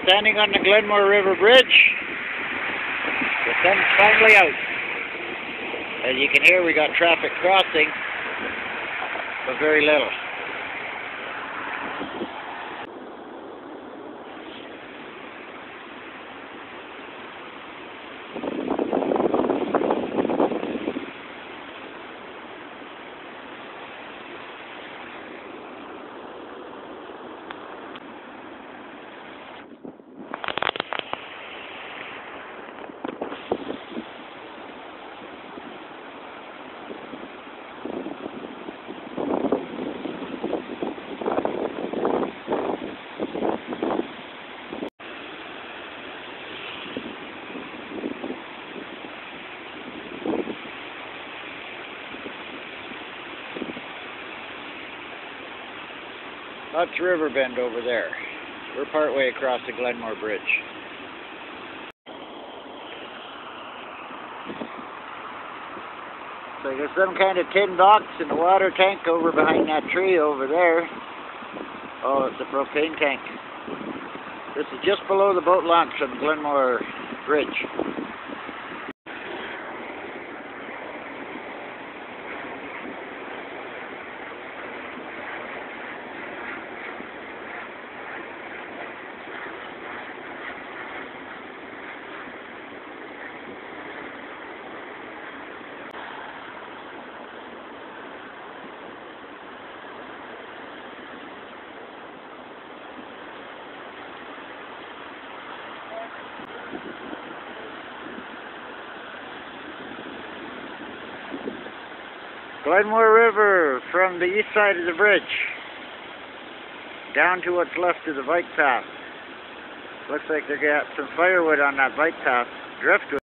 standing on the Glenmore River Bridge. The sun's finally out. As you can hear, we got traffic crossing, but very little. That's Riverbend over there. We're partway across the Glenmore Bridge. So there's some kind of tin box and a water tank over behind that tree over there. Oh, it's a propane tank. This is just below the boat launch on the Glenmore Bridge. Glenmore River from the east side of the bridge down to what's left of the bike path. Looks like they got some firewood on that bike path, driftwood.